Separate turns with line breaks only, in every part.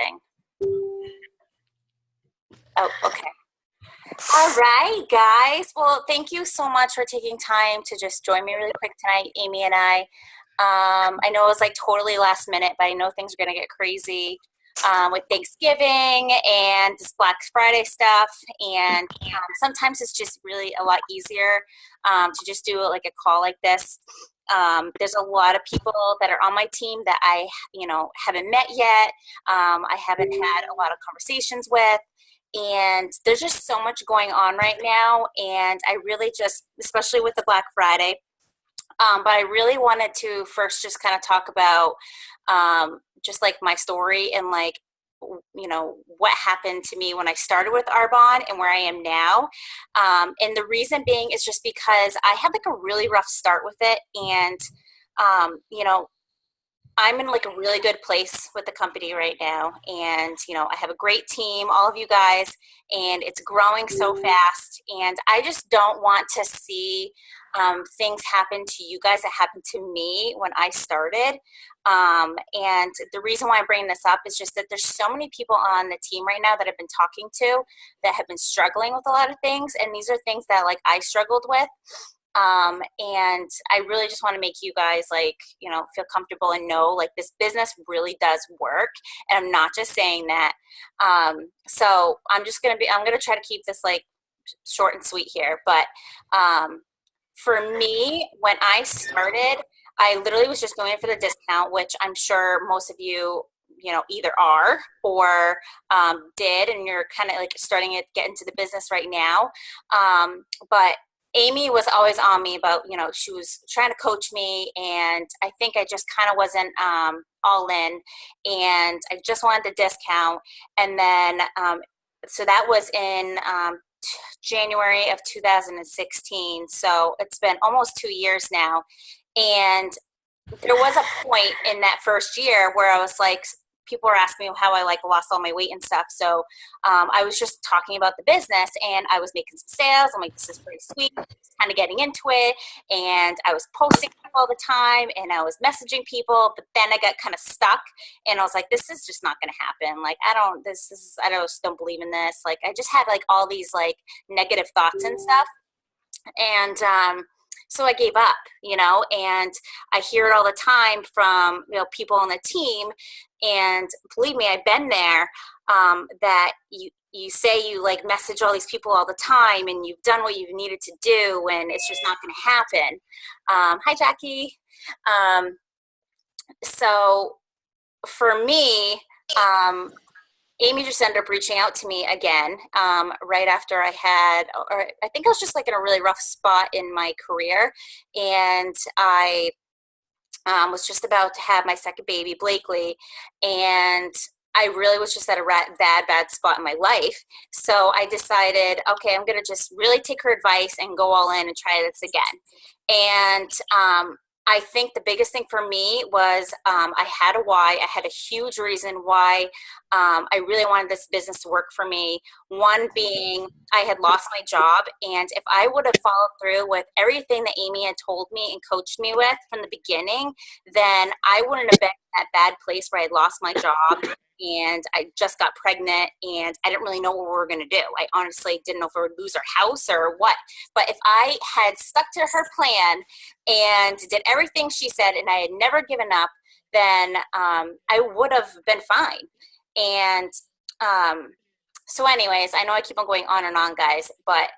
recording. Oh, okay. All right, guys. Well, thank you so much for taking time to just join me really quick tonight, Amy and I. I know it was like totally last minute, but I know things are going to get crazy with Thanksgiving and this Black Friday stuff. And sometimes it's just really a lot easier to just do like a call like this. There's a lot of people that are on my team that I, haven't met yet. I haven't had a lot of conversations with. And there's just so much going on right now. And I really just, especially with the Black Friday, but I really wanted to first just kind of talk about just like my story and like, what happened to me when I started with Arbonne and where I am now. And the reason being is just because I had like a really rough start with it. And, I'm in like a really good place with the company right now. And, I have a great team, all of you guys, and it's growing so fast. And I just don't want to see things happen to you guys that happened to me when I started. And the reason why I'm bringing this up is just that there's so many people on the team right now that I've been talking to that have been struggling with a lot of things. And these are things that like I struggled with. And I really just want to make you guys feel comfortable and know like this business really does work. And I'm not just saying that. So I'm going to try to keep this like short and sweet here. But, for me, when I started, I literally was just going for the discount, which I'm sure most of you, either are or did, and you're kind of like starting to get into the business right now. But Amy was always on me about, she was trying to coach me, and I think I just kind of wasn't all in, and I just wanted the discount. And then, so that was in January of 2016. So it's been almost 2 years now. And there was a point in that first year where I was like, people were asking me how I like lost all my weight and stuff. So I was just talking about the business, and I was making some sales. I'm like, this is pretty sweet. Kind of getting into it, and I was posting all the time, and I was messaging people. But then I got kind of stuck, and I was like, this is just not going to happen. Like, just don't believe in this. Like, I just had like all these like negative thoughts and stuff, and so I gave up, and I hear it all the time from, people on the team. And believe me, I've been there, that you say you like message all these people all the time, and you've done what you've needed to do, and it's just not going to happen. Hi, Jackie. So for me, Amy just ended up reaching out to me again, right after I think I was just like in a really rough spot in my career. And I was just about to have my second baby, Blakely. And I really was just at a bad spot in my life. So I decided, okay, I'm going to just really take her advice and go all in and try this again. And I think the biggest thing for me was I had a why. I had a huge reason why I really wanted this business to work for me. One being I had lost my job, and if I would have followed through with everything that Amy had told me and coached me with from the beginning, then I wouldn't have been in that bad place where I lost my job and I just got pregnant, and I didn't really know what we were going to do. I honestly didn't know if we would lose our house or what. But if I had stuck to her plan and did everything she said, and I had never given up, then I would have been fine. And so anyways, I know I keep on going on and on, guys, but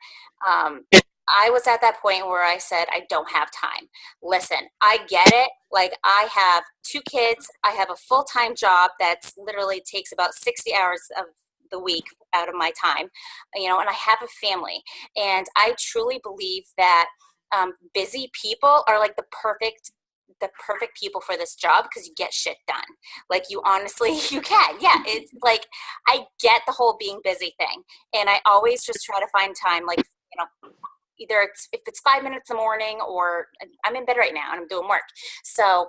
I was at that point where I said, I don't have time. Listen, I get it. Like, I have 2 kids. I have a full-time job that's literally takes about 60 hours of the week out of my time, and I have a family. And I truly believe that busy people are like the perfect people for this job, because you get shit done. Like, you honestly, you can. Yeah, it's like, I get the whole being busy thing. And I always just try to find time, like, either if it's 5 minutes in the morning, or I'm in bed right now and I'm doing work. So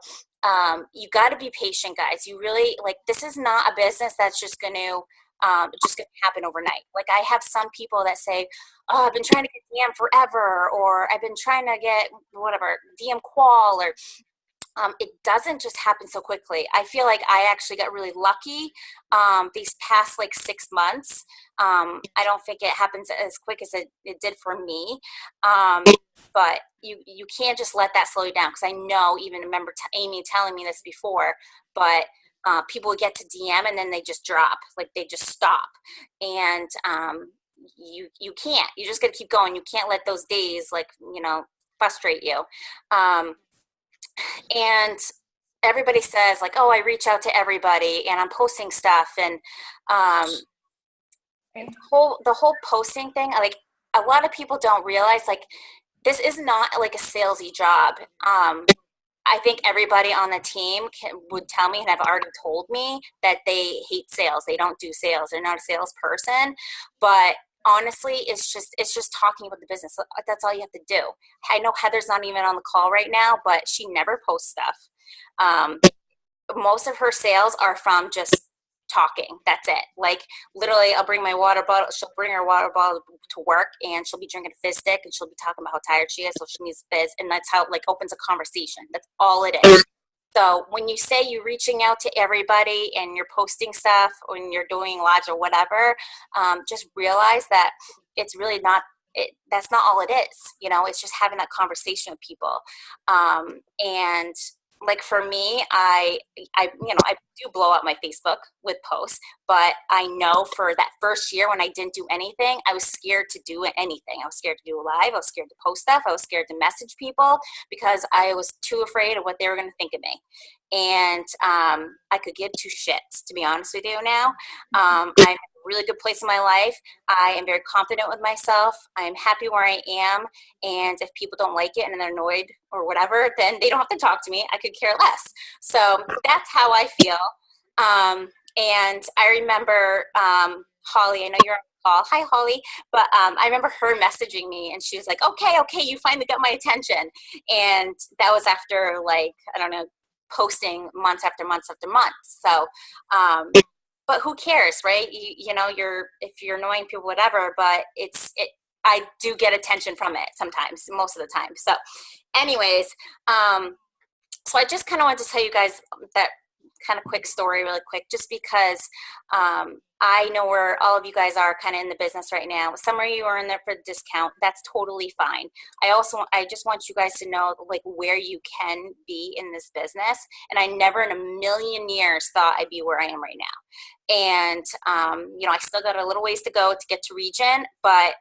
you got to be patient, guys. You really, like, this is not a business that's just going to happen overnight. Like, I have some people that say, oh, I've been trying to get DM forever, or I've been trying to get whatever DM qual, or it doesn't just happen so quickly. I feel like I actually got really lucky these past like 6 months. I don't think it happens as quick as it did for me. Um, but you can't just let that slow you down, because I know, even remember Amy telling me this before, but people would get to DM and then they just drop, like they just stop. And you can't. You just got to keep going. You can't let those days, like, frustrate you. Um, and everybody says like, oh, I reach out to everybody and I'm posting stuff, and um, the whole posting thing, like, a lot of people don't realize, like, this is not like a salesy job. I think everybody on the team would tell me, and have already told me, that they hate sales. They don't do sales. They're not a salesperson. But honestly, it's just talking about the business. That's all you have to do. I know Heather's not even on the call right now, but she never posts stuff. Um, Most of her sales are from just talking. That's it. Like, literally, I'll bring my water bottle. She'll bring her water bottle to work, and she'll be drinking a fizz stick, and she'll be talking about how tired she is, so she needs fizz, and that's how it, like, opens a conversation. That's all it is. So when you say you're reaching out to everybody and you're posting stuff, or you're doing lives or whatever, just realize that it's really not. That's not all it is. It's just having that conversation with people. And like, for me, I do blow up my Facebook with posts, but I know for that first year when I didn't do anything, I was scared to do anything. I was scared to do a live. I was scared to post stuff. I was scared to message people, because I was too afraid of what they were going to think of me. And I could give two shits, to be honest with you now. I'm in a really good place in my life. I am very confident with myself. I am happy where I am. And if people don't like it and they're annoyed or whatever, then they don't have to talk to me. I could care less. So that's how I feel. And I remember Holly, I know you're on the call. Hi, Holly. But I remember her messaging me, and she was like, okay, you finally got my attention. And that was after, like, I don't know, posting months after months after months. So, but who cares, right? If you're annoying people, whatever, but I do get attention from it sometimes, most of the time. So anyways, so I just kind of wanted to tell you guys that kind of quick story really quick, just because I know where all of you guys are kind of in the business right now. Some of you are in there for the discount. That's totally fine. I just want you guys to know, like, where you can be in this business. And I never in a million years thought I'd be where I am right now. And, I still got a little ways to go to get to region, but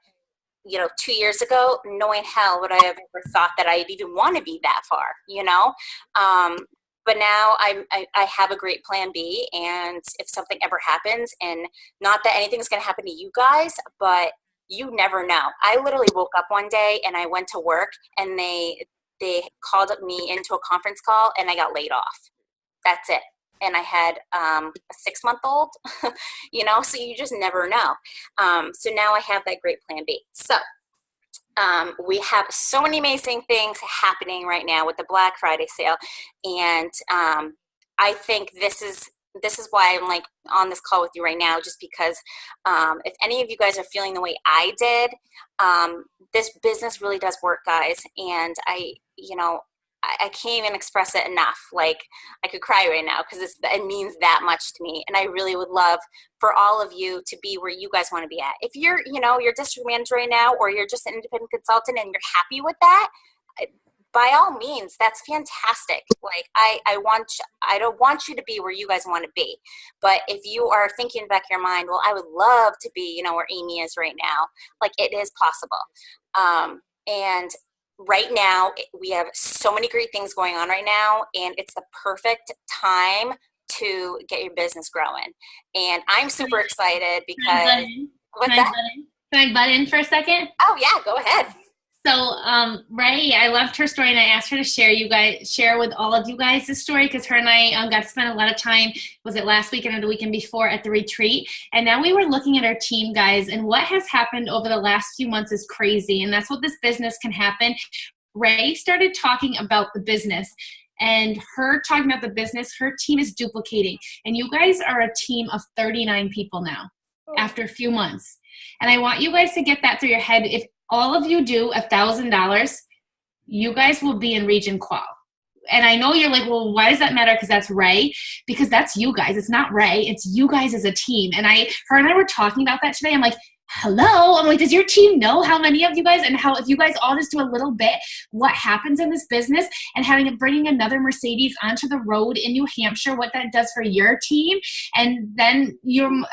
2 years ago, knowing hell would I have ever thought that I'd even want to be that far, But now I have a great plan B, and if something ever happens, and not that anything's going to happen to you guys, but you never know. I literally woke up one day and I went to work, and they called me into a conference call, and I got laid off. That's it. And I had a 6-month-old, so you just never know. So now I have that great plan B. So we have so many amazing things happening right now with the Black Friday sale. And I think this is why I'm, like, on this call with you right now, just because if any of you guys are feeling the way I did, this business really does work, guys. And I can't even express it enough. Like, I could cry right now, because it means that much to me. And I really would love for all of you to be where you guys want to be at. If you're, you're district manager right now, or you're just an independent consultant and you're happy with that, by all means, that's fantastic. Like, I don't want you to be where you guys want to be. But if you are thinking in the back of your mind, well, I would love to be, where Amy is right now, like, it is possible. And right now, we have so many great things going on right now, and it's the perfect time to get your business growing. And I'm super excited because what's that?
Can I butt in for a second?
Oh yeah, go ahead.
So, Ray, I loved her story, and I asked her to share with all of you guys this story, because her and I got to spend a lot of time, was it last weekend or the weekend before, at the retreat. And now we were looking at our team, guys, and what has happened over the last few months is crazy. And that's what this business can happen. Ray started talking about the business, and her talking about the business, her team is duplicating. And you guys are a team of 39 people now after a few months. And I want you guys to get that through your head. If all of you do $1,000, you guys will be in Region Qual. and I know you're like, well, why does that matter? Because that's Ray. Because that's you guys. It's not Ray. It's you guys as a team. And her and I were talking about that today. I'm like, hello. I'm like, does your team know how many of you guys, and how if you guys all just do a little bit, what happens in this business, and bringing another Mercedes onto the road in New Hampshire, what that does for your team. And then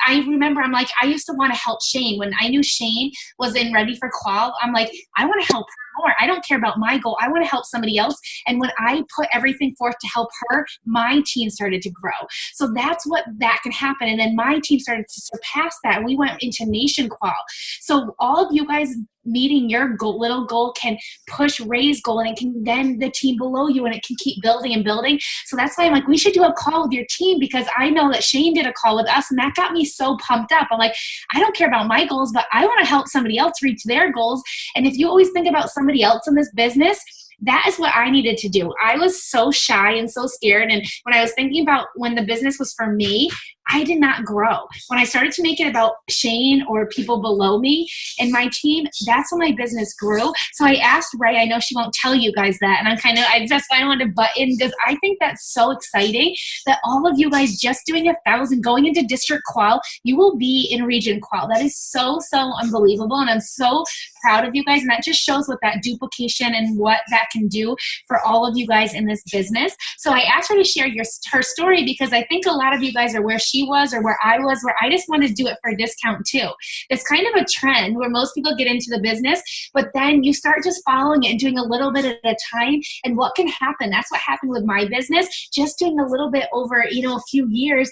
I remember, I'm like, I used to want to help Shane when I knew Shane was in Ready for Qual. I'm like, I want to help her more. I don't care about my goal. I want to help somebody else. And when I put everything forth to help her, my team started to grow. So that's what that can happen. And then my team started to surpass that. And we went into Nation Qual. So all of you guys meeting your little goal can push Ray's goal, and it can then the team below you, and it can keep building and building. So that's why I'm like, we should do a call with your team, because I know that Shane did a call with us, and that got me so pumped up. I'm like, I don't care about my goals, but I want to help somebody else reach their goals. And if you always think about somebody else in this business, that is what I needed to do. I was so shy and so scared. And when I was thinking about when the business was for me, I did not grow. When I started to make it about Shane or people below me and my team, that's when my business grew. So I asked Ray, I know she won't tell you guys that, and that's why I wanted to butt in, because I think that's so exciting that all of you guys just doing 1,000, going into district qual, you will be in region qual. That is so, so unbelievable, and I'm so proud of you guys, and that just shows what that duplication and what that can do for all of you guys in this business. So I asked her to share her story, because I think a lot of you guys are where she was or where I was, where I just wanted to do it for a discount too. It's kind of a trend where most people get into the business, but then you start just following it and doing a little bit at a time. And what can happen? That's what happened with my business. Just doing a little bit over, a few years,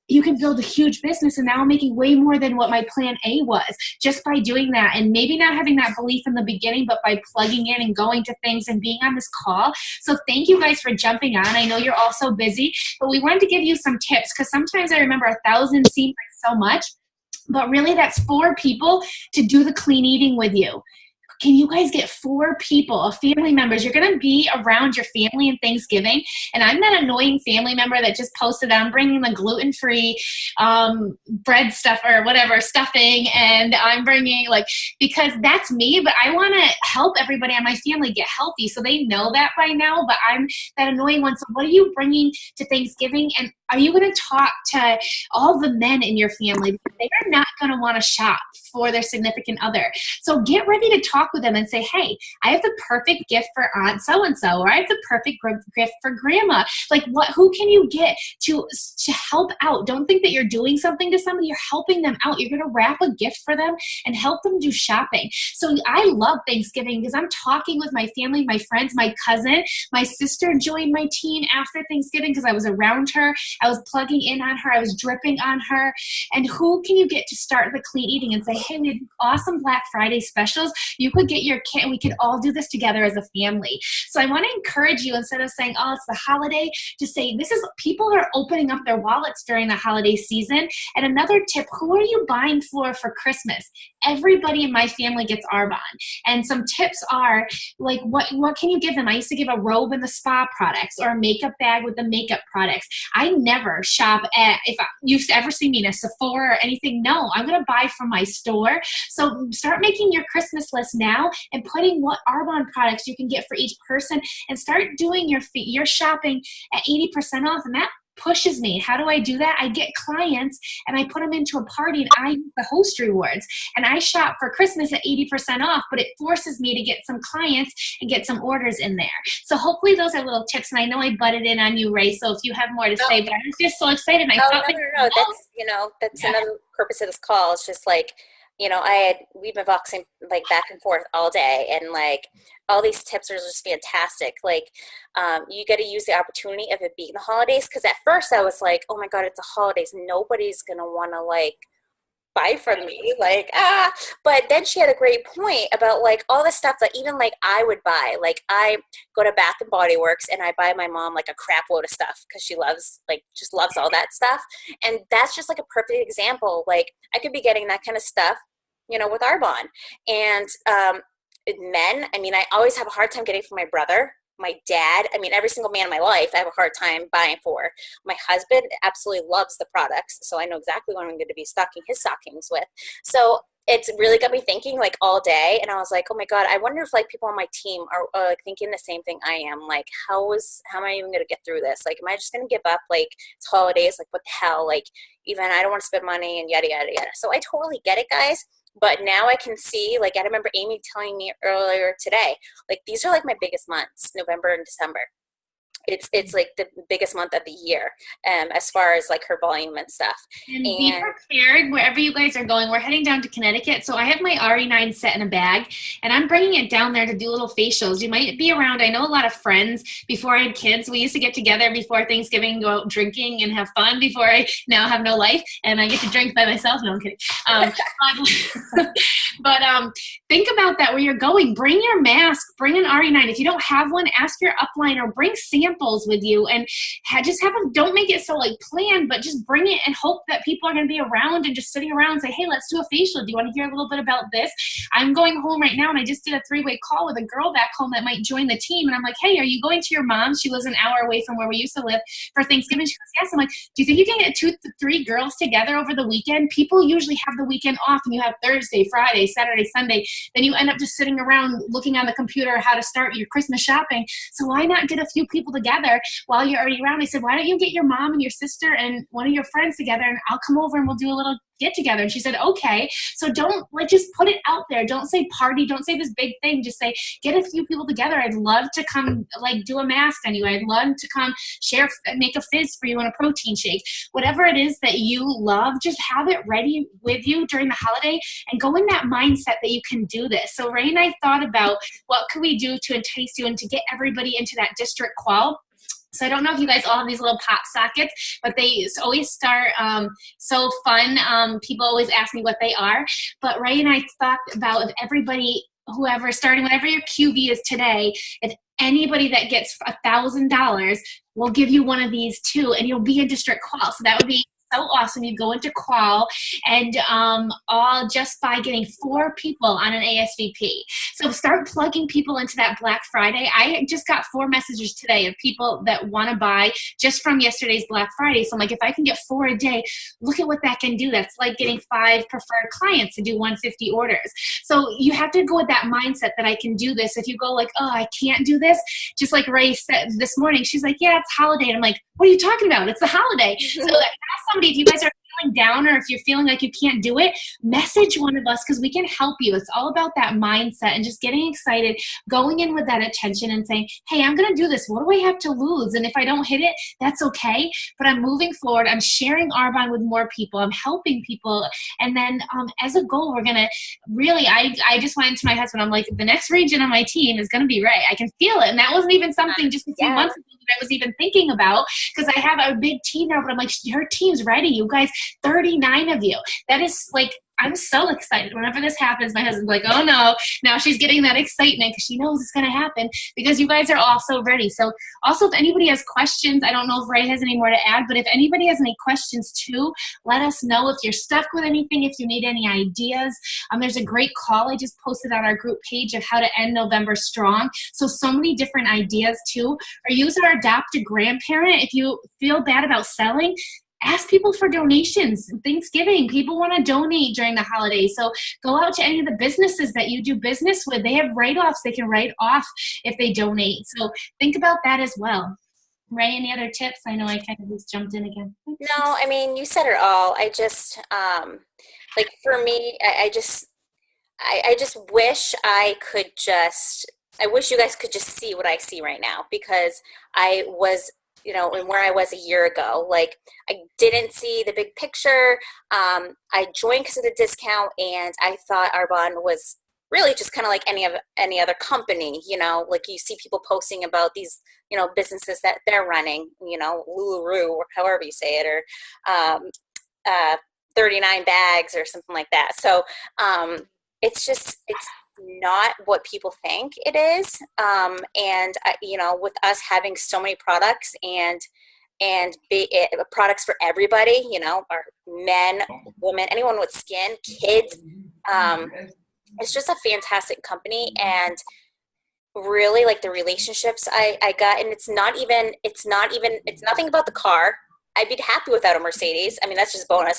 you can build a huge business, and now I'm making way more than what my plan A was just by doing that. And maybe not having that belief in the beginning, but by plugging in and going to things and being on this call. So thank you guys for jumping on. I know you're all so busy, but we wanted to give you some tips, because sometimes I remember 1,000 seems like so much, but really that's 4 people to do the clean eating with you. Can you guys get 4 people, family members? You're going to be around your family in Thanksgiving. And I'm that annoying family member that just posted that I'm bringing the gluten-free bread stuff or whatever, stuffing. And I'm bringing because that's me, but I want to help everybody in my family get healthy. So they know that by now, but I'm that annoying one. So what are you bringing to Thanksgiving? And are you going to talk to all the men in your family? They are not going to want to shop for their significant other. So get ready to talk with them and say, hey, I have the perfect gift for Aunt so-and-so, or I have the perfect gift for Grandma. Who can you get to help out? Don't think that you're doing something to somebody. You're helping them out. You're going to wrap a gift for them and help them do shopping. So I love Thanksgiving, because I'm talking with my family, my friends, my cousin. My sister joined my team after Thanksgiving because I was around her. I was plugging in on her. I was dripping on her. And who can you get to start the clean eating and say, hey, we have awesome Black Friday specials. You could get your kit, and we could all do this together as a family. So I want to encourage you, instead of saying, oh, it's the holiday, to say people are opening up their wallets during the holiday season. And another tip, who are you buying for Christmas? Everybody in my family gets Arbonne. And some tips are, what can you give them? I used to give a robe in the spa products, or a makeup bag with the makeup products. I never shop if you've ever seen me in a Sephora or anything, no, I'm going to buy from my store. So start making your Christmas list now and putting what Arbonne products you can get for each person, and start doing your shopping at 80% off. And that pushes me. How do I do that? I get clients and I put them into a party, and I use the host rewards, and I shop for Christmas at 80% off, but it forces me to get some clients and get some orders in there. So hopefully those are little tips. And I know I butted in on you, Ray, so if you have more to say, but I was just so excited. And I thought
no. That's another purpose of this call. It's just we've been boxing back and forth all day, and all these tips are just fantastic. You got to use the opportunity of it being the holidays, because at first I was like, oh my God, it's the holidays. Nobody's going to want to buy from me. But then she had a great point about all the stuff that even I would buy. I go to Bath and Body Works and I buy my mom a crap load of stuff, because she loves, just loves all that stuff. And that's just a perfect example. I could be getting that kind of stuff, with Arbonne. And men, I always have a hard time getting from my brother, my dad. Every single man in my life I have a hard time buying for. My husband absolutely loves the products, so I know exactly what I'm going to be stocking his stockings with. So it's really got me thinking like all day. And I was like, oh my God, I wonder if like people on my team are like thinking the same thing I am. Like, how am I even going to get through this? Like, am I just going to give up? Like, it's holidays. Like, what the hell? Like, even I don't want to spend money and yada, yada, yada. So I totally get it, guys. But now I can see, like, I remember Amy telling me earlier today, like, these are like my biggest months, November and December. It's like the biggest month of the year, as far as like her volume and stuff.
And be
And
prepared wherever you guys are going. We're heading down to Connecticut. So I have my RE9 set in a bag, and I'm bringing it down there to do little facials. You might be around. I know a lot of friends. Before I had kids, we used to get together before Thanksgiving, go out drinking and have fun. Before I now have no life, and I get to drink by myself. No, I'm kidding. But think about that where you're going. Bring your mask. Bring an RE9. If you don't have one, ask your upline or bring samples with you, and just have them. Don't make it so like planned, but just bring it and hope that people are going to be around and just sitting around and say, hey, let's do a facial. Do you want to hear a little bit about this? I'm going home right now, and I just did a 3-way call with a girl back home that might join the team. And I'm like, hey, are you going to your mom's? She lives an hour away from where we used to live for Thanksgiving. She goes, yes. I'm like, do you think you can get 2 to 3 girls together over the weekend? People usually have the weekend off, and you have Thursday, Friday, Saturday, Sunday. Then you end up just sitting around looking on the computer how to start your Christmas shopping. So why not get a few people together while you're already around? I said, why don't you get your mom and your sister and one of your friends together, and I'll come over and we'll do a little get together. And she said, okay. So don't like, just put it out there. Don't say party. Don't say this big thing. Just say, get a few people together. I'd love to come like do a mask on you. I'd love to come share, make a fizz for you in a protein shake. Whatever it is that you love, just have it ready with you during the holiday and go in that mindset that you can do this. So Ray and I thought about what could we do to entice you and to get everybody into that district qual. So I don't know if you guys all have these little pop sockets, but they always start so fun. People always ask me what they are. But Ray and I thought about if everybody, whoever, starting whatever your QV is today, if anybody that gets $1,000 will give you one of these too, and you'll be in district qual. So that would be so awesome. You go into qual and all just by getting 4 people on an ASVP. So start plugging people into that Black Friday. I just got 4 messages today of people that want to buy just from yesterday's Black Friday. So I'm like, if I can get 4 a day, look at what that can do. That's like getting 5 preferred clients to do 150 orders. So you have to go with that mindset that I can do this. If you go like, oh, I can't do this, just like Ray said this morning, she's like, yeah, it's holiday. And I'm like, what are you talking about? It's the holiday. So ask somebody, if you guys are feeling down or if you're feeling like you can't do it, message one of us because we can help you. It's all about that mindset and just getting excited, going in with that attention and saying, hey, I'm going to do this. What do I have to lose? And if I don't hit it, that's okay. But I'm moving forward. I'm sharing Arbonne with more people. I'm helping people. And then as a goal, we're going to really, I just went to my husband. I'm like, the next region on my team is going to be Ray. I can feel it. And that wasn't even something just a few months ago that I was even thinking about because I have a big team now, but I'm like, her team's ready. You guys, 39 of you. That is like, I'm so excited. Whenever this happens, my husband's like, oh no, now she's getting that excitement because she knows it's going to happen because you guys are all so ready. So also if anybody has questions, I don't know if Ray has any more to add, but if anybody has any questions too, let us know if you're stuck with anything, if you need any ideas. There's a great call I just posted on our group page of how to end November strong. So many different ideas too. Or use our Adopt a Grandparent. If you feel bad about selling, ask people for donations. Thanksgiving, people want to donate during the holidays. So go out to any of the businesses that you do business with. They have write-offs they can write off if they donate. So think about that as well. Ray, any other tips? I know I kind of just jumped in again.
No, I mean, you said it all. I just, like for me, I just wish I wish you guys could just see what I see right now because I was, and where I was a year ago. Like, I didn't see the big picture. I joined because of the discount, and I thought Arbonne was really just kind of like any other company. Like you see people posting about these, businesses that they're running, Lulu or however you say it, or 39 bags or something like that. So it's not what people think it is. And with us having so many products and products for everybody, our men, women, anyone with skin, kids, it's just a fantastic company. And really like the relationships I got, and it's nothing about the car. I'd be happy without a Mercedes. I mean, that's just bonus.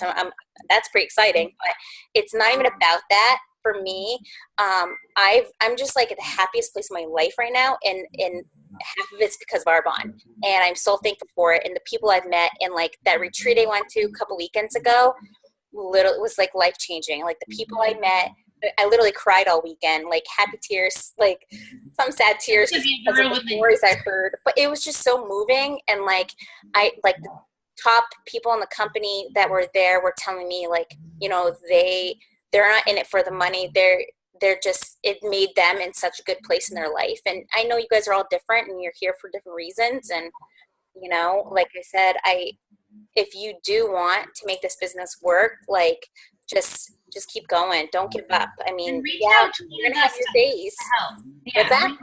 That's pretty exciting, but it's not even about that for me. I'm just like at the happiest place in my life right now, and half of it's because of Arbonne, and I'm so thankful for it. And the people I've met, and like that retreat I went to a couple weekends ago, literally it was like life changing. Like the people I met, I literally cried all weekend, like happy tears, like some sad tears just because of the stories I heard. But it was just so moving, and like I like the top people in the company that were there were telling me like, you know, they're not in it for the money. They're just, it made them in such a good place in their life. And I know you guys are all different and you're here for different reasons. And, you know, like I said, if you do want to make this business work, like just keep going. Don't give up. I mean, yeah, you're gonna have your days. What's that?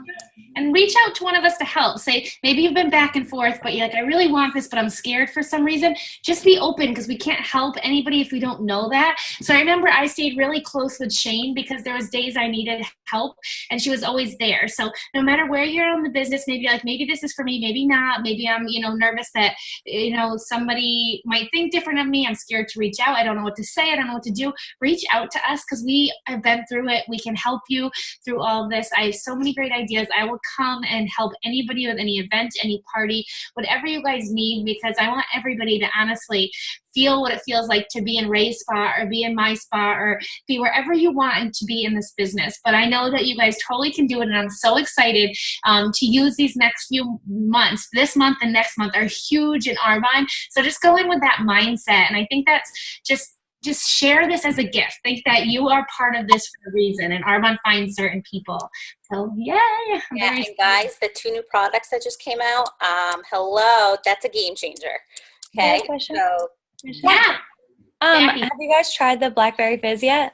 And reach out to one of us to help. Say, maybe you've been back and forth, but you're like, I really want this, but I'm scared for some reason. Just be open, because we can't help anybody if we don't know that. So I remember I stayed really close with Shane because there was days I needed help, and she was always there. So no matter where you're in the business, maybe like, maybe this is for me, maybe not. Maybe I'm, you know, nervous that, you know, somebody might think different of me. I'm scared to reach out. I don't know what to say. I don't know what to do. Reach out to us, because we have been through it. We can help you through all of this. I have so many great ideas. I will come and help anybody with any event, any party, whatever you guys need, because I want everybody to honestly feel what it feels like to be in Ray's spot or be in my spot or be wherever you want to be in this business. But I know that you guys totally can do it, and I'm so excited to use these next few months. This month and next month are huge in Arbonne. So just go in with that mindset, and I think that's just share this as a gift. Think that you are part of this for a reason, and Arbonne finds certain people. So yay!
Yeah, and guys, the 2 new products that just came out, hello, that's a game changer. Okay, so
yeah.
Have you guys tried the Blackberry Fizz yet?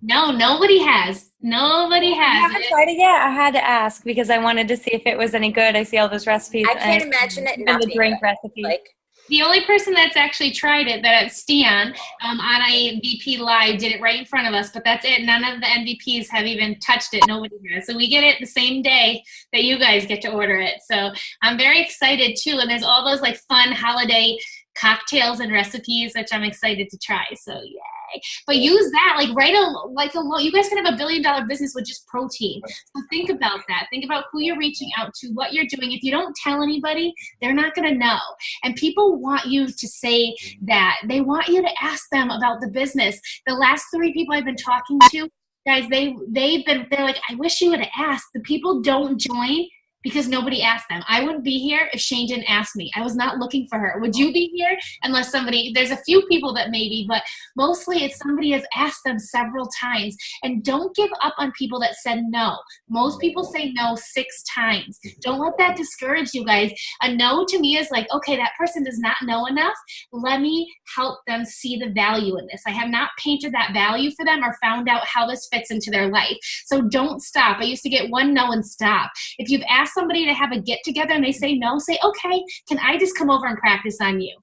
No, nobody has. Nobody has.
I haven't tried it yet. I had to ask because I wanted to see if it was any good. I see all those recipes.
I can't imagine it not
the
being
drink
good.
recipe.
Like, the only person that's actually tried it, that's Stian, on a VP Live, did it right in front of us, but that's it. None of the MVPs have even touched it. Nobody has. So we get it the same day that you guys get to order it. So I'm very excited too. And there's all those like fun holiday cocktails and recipes, which I'm excited to try. So yay. But use that, like you guys can have $1 billion business with just protein. So think about that. Think about who you're reaching out to, what you're doing. If you don't tell anybody, they're not going to know. And people want you to say that. They want you to ask them about the business. The last 3 people I've been talking to, guys, they're like, I wish you would have asked. The people don't join because nobody asked them. I wouldn't be here if Shane didn't ask me. I was not looking for her. Would you be here unless there's a few people that maybe, but mostly it's somebody has asked them several times. And don't give up on people that said no. Most people say no 6 times. Don't let that discourage you guys. A no to me is like, okay, that person does not know enough. Let me help them see the value in this. I have not painted that value for them or found out how this fits into their life. So don't stop. I used to get 1 no and stop. If you've asked somebody to have a get together and they say no, say, okay, can I just come over and practice on you?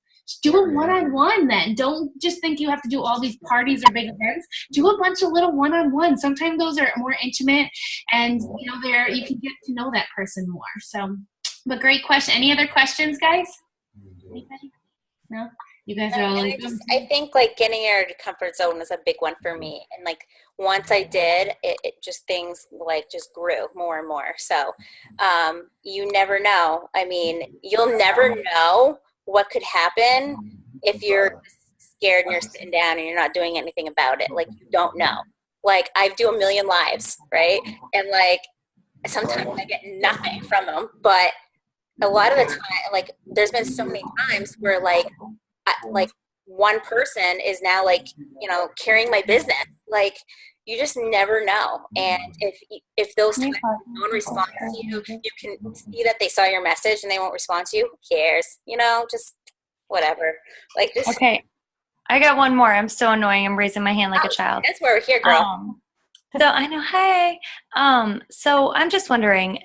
Do a one-on-one then. Don't just think you have to do all these parties or big events. Do a bunch of little one-on-one. Sometimes those are more intimate, and you can get to know that person more. So, but great question. Any other questions, guys? Anybody? No? You guys are all like,
I think like getting out of your comfort zone is a big one for me. And like once I did, it just things like just grew more and more. So you never know. I mean, you'll never know what could happen if you're scared and you're sitting down and you're not doing anything about it. Like you don't know. Like I do 1 million lives, right? And like sometimes I get nothing from them, but a lot of the time, like there's been so many times where like one person is now like, you know, carrying my business. Like you just never know. And if those times no one responds to you, you can see that they saw your message and they won't respond to you. Who cares? You know, just whatever. Like just
okay. I got one more. I'm so annoying. I'm raising my hand like a child.
That's why we're here, girl.
So I know, hey. So I'm just wondering,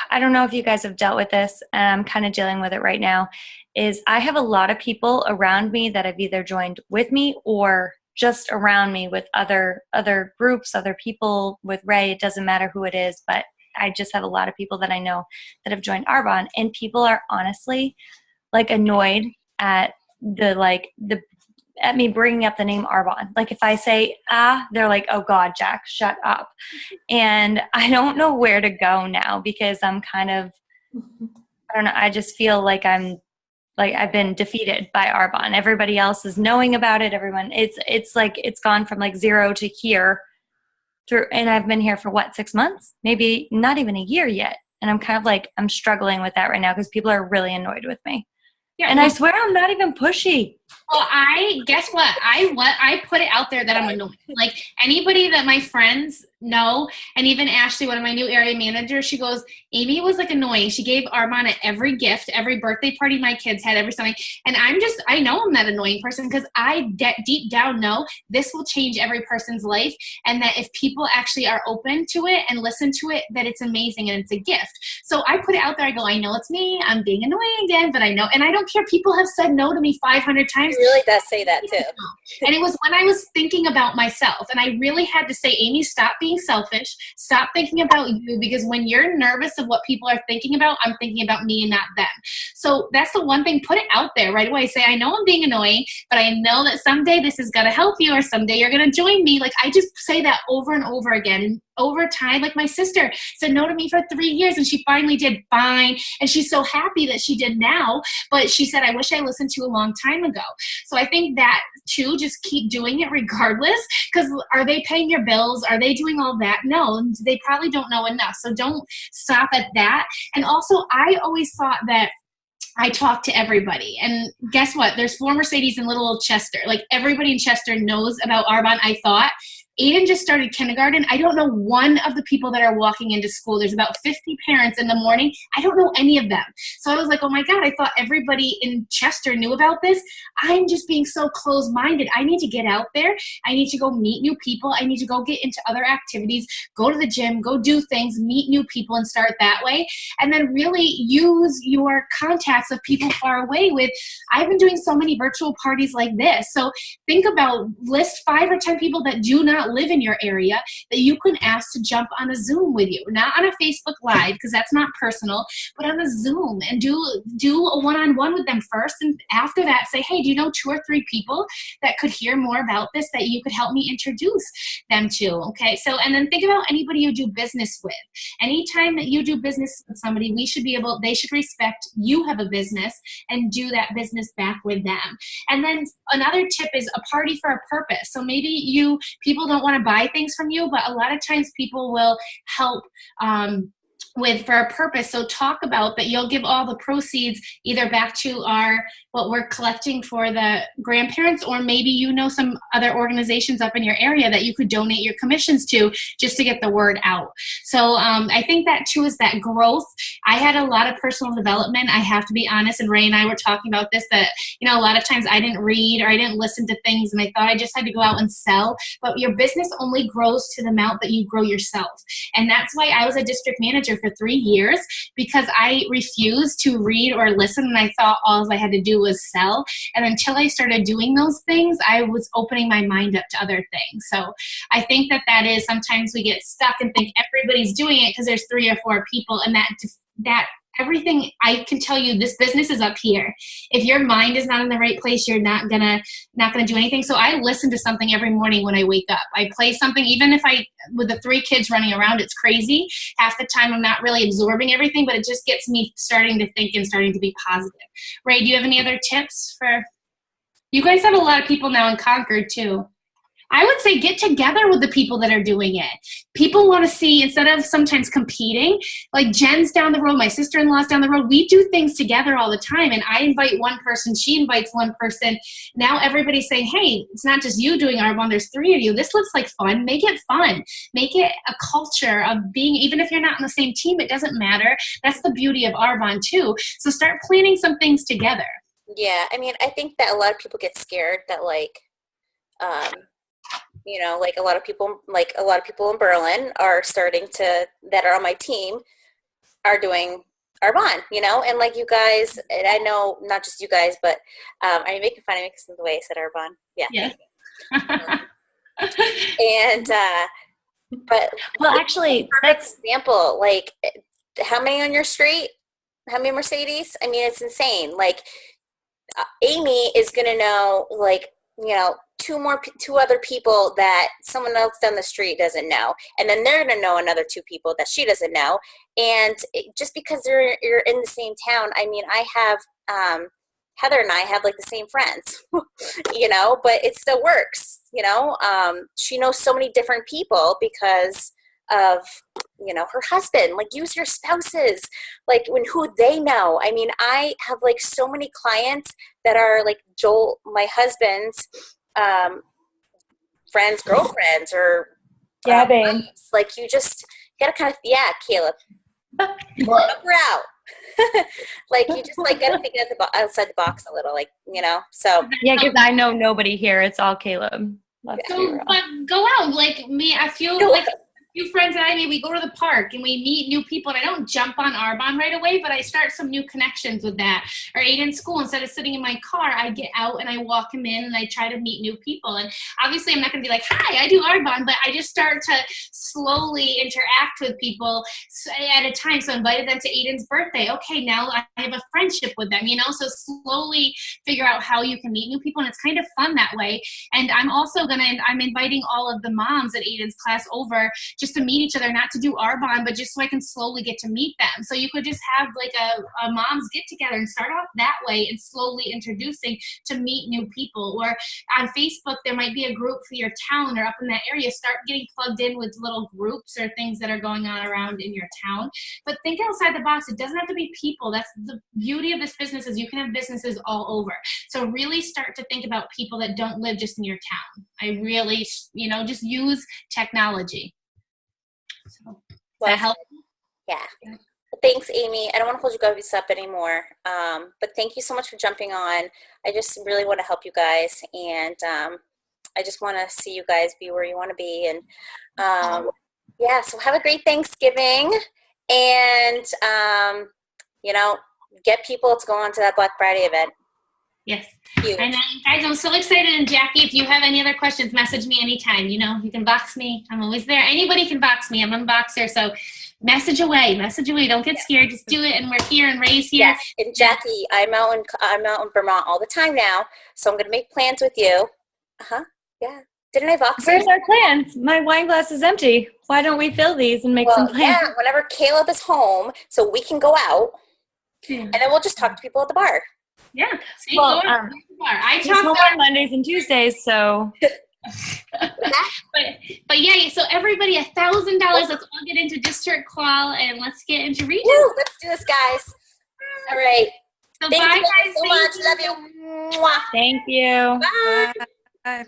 I don't know if you guys have dealt with this, and I'm kind of dealing with it right now, is I have a lot of people around me that have either joined with me or just around me with other groups, other people with Ray. It doesn't matter who it is, but I just have a lot of people that I know that have joined Arbonne, and people are honestly like annoyed at the at me bringing up the name Arbonne. Like if I say they're like, oh God, Jack, shut up. And I don't know where to go now because I'm kind of, I don't know. I just feel like I've been defeated by Arbonne. Everybody else is knowing about it. Everyone, it's like it's gone from like 0 to here through, and I've been here for what, 6 months? Maybe not even a year yet. And I'm kind of like, I'm struggling with that right now because people are really annoyed with me.
Yeah,
and I swear I'm not even pushy.
Well, guess what? I put it out there that I'm annoying. Like anybody that my friends know, and even Ashley, one of my new area managers, she goes, Amy was like annoying. She gave Arbonne every gift, every birthday party my kids had, every something. And I know I'm that annoying person because I deep down know this will change every person's life. And that if people actually are open to it and listen to it, that it's amazing and it's a gift. So I put it out there. I go, I know it's me. I'm being annoying again, but I know. And I don't care. People have said no to me 500 times.
He really does say that too.
And it was when I was thinking about myself. And I really had to say, Amy, stop being selfish. Stop thinking about you, because when you're nervous of what people are thinking about, I'm thinking about me and not them. So that's the one thing, put it out there right away. Say, I know I'm being annoying, but I know that someday this is going to help you, or someday you're going to join me. Like I just say that over and over again. And over time, like my sister said no to me for 3 years and she finally did fine. And she's so happy that she did now. But she said, I wish I listened to you a long time ago. So I think that too, just keep doing it regardless, because are they paying your bills? Are they doing all that? No, they probably don't know enough. So don't stop at that. And also, I always thought that I talk to everybody. And guess what? There's 4 Mercedes in little old Chester. Like everybody in Chester knows about Arbonne, I thought. Aiden just started kindergarten. I don't know one of the people that are walking into school. There's about 50 parents in the morning. I don't know any of them. So I was like, oh my God, I thought everybody in Chester knew about this. I'm just being so closed-minded. I need to get out there. I need to go meet new people. I need to go get into other activities, go to the gym, go do things, meet new people and start that way. And then really use your contacts of people far away with, I've been doing so many virtual parties like this. So think about, list 5 or 10 people that do not live in your area that you can ask to jump on a Zoom with you, not on a Facebook Live because that's not personal, but on a Zoom, and do a one-on-one with them first, and after that say, hey, do you know 2 or 3 people that could hear more about this that you could help me introduce them to? Okay, so and then think about anybody you do business with. Anytime that you do business with somebody, they should respect you have a business and do that business back with them. And then another tip is a party for a purpose. So maybe people don't want to buy things from you, but a lot of times people will help for a purpose. So talk about that. You'll give all the proceeds either back to what we're collecting for the grandparents, or maybe some other organizations up in your area that you could donate your commissions to just to get the word out. So I think that too is that growth. I had a lot of personal development. I have to be honest, and Ray and I were talking about this, that a lot of times I didn't read or I didn't listen to things, and I thought I just had to go out and sell. But your business only grows to the amount that you grow yourself. And that's why I was a district manager for 3 years, because I refused to read or listen, and I thought all I had to do was sell. And until I started doing those things, I was opening my mind up to other things. So I think that is, sometimes we get stuck and think everybody's doing it because there's 3 or 4 people, and that everything, I can tell you, this business is up here. If your mind is not in the right place, you're not gonna do anything. So I listen to something every morning when I wake up. I play something, even if with the 3 kids running around, it's crazy. Half the time I'm not really absorbing everything, but it just gets me starting to think and starting to be positive. Ray, do you have any other tips you guys have a lot of people now in Concord too. I would say get together with the people that are doing it. People want to see, instead of sometimes competing, like Jen's down the road, my sister-in-law's down the road, we do things together all the time. And I invite one person, she invites one person. Now everybody's saying, hey, it's not just you doing Arbonne, there's 3 of you. This looks like fun. Make it fun. Make it a culture of being, even if you're not on the same team, it doesn't matter. That's the beauty of Arbonne too. So start planning some things together.
Yeah, I mean, I think that a lot of people get scared that a lot of people in Berlin are that are on my team are doing Arbonne, and like you guys, and I know not just you guys, but are you making fun of me because of the way I said Arbonne? Yeah. And but
well, actually, that's
example. Like, how many on your street? How many Mercedes? I mean, it's insane. Like, Amy is going to know, like, two other people that someone else down the street doesn't know, and then they're going to know another two people that she doesn't know. And just because you're in the same town, I mean, I have Heather and I have like the same friends, but it still works. She knows so many different people because of her husband. Like, use your spouses, like, who they know. I mean, I have like so many clients that are like Joel, my husband's friends, girlfriends, or
babe.
like, you just gotta kind of, Caleb,
What?
help her out. Like, you just like gotta think outside the box a little, like, so
Yeah, because I know nobody here. It's all Caleb. Let's be real.
But go out, like me. I feel like a few friends and I, we go to the park and we meet new people, and I don't jump on Arbonne right away, but I start some new connections with that. Or Aiden's school, instead of sitting in my car, I get out and I walk him in and I try to meet new people. And obviously I'm not going to be like, hi, I do Arbonne, but I just start to slowly interact with people at a time. So I invited them to Aiden's birthday. Okay, now I have a friendship with them, so slowly figure out how you can meet new people, and it's kind of fun that way. And I'm also I'm inviting all of the moms at Aiden's class over just to meet each other, not to do Arbonne, but just so I can slowly get to meet them. So you could just have like a mom's get together and start off that way and slowly introducing to meet new people. Or on Facebook, there might be a group for your town or up in that area. Start getting plugged in with little groups or things that are going on around in your town. But think outside the box. It doesn't have to be people. That's the beauty of this business, is you can have businesses all over. So really start to think about people that don't live just in your town. I really, just use technology. So, that help?
Yeah. Well, thanks, Amy. I don't want to hold you guys up anymore, but thank you so much for jumping on. I just really want to help you guys, and I just want to see you guys be where you want to be. And so have a great Thanksgiving, and get people to go on to that Black Friday event.
Yes.
Huge.
And guys, I'm so excited. And Jackie, if you have any other questions, message me anytime. You can box me. I'm always there. Anybody can box me. I'm a boxer. So message away. Don't get scared. Just do it. And we're here, and Ray's here.
Yes. And Jackie, I'm out in Vermont all the time now. So I'm going to make plans with you. Yeah. Didn't I box you?
Where's our plans? My wine glass is empty. Why don't we fill these and make some plans?
Yeah, whenever Caleb is home, so we can go out, and then we'll just talk to people at the bar.
Yeah. See,
Well,
go to the bar. I
He's
talk
home
about
on Mondays and Tuesdays, so
but yeah, so everybody $1,000. Let's all get into District Qual and let's get into region.
Woo, let's do this, guys. All right.
So
Thank
bye,
you
guys.
so much. Love you. Mwah.
thank you.
Bye.
Bye.